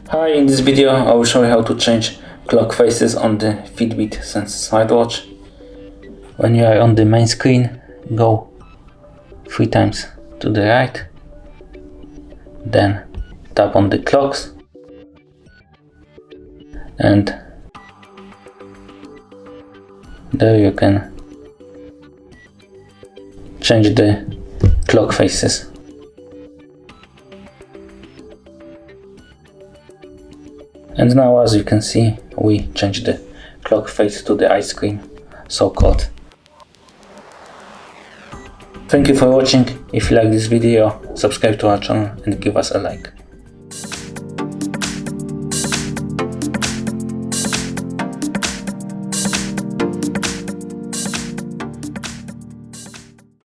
Hi, in this video I will show you how to change clock faces on the Fitbit Sense smartwatch. When you are on the main screen, go 3 times to the right, then tap on the clocks and there you can change the clock faces. And now, as you can see, we changed the clock face to the ice cream, so-called. Thank you for watching. If you like this video, subscribe to our channel and give us a like.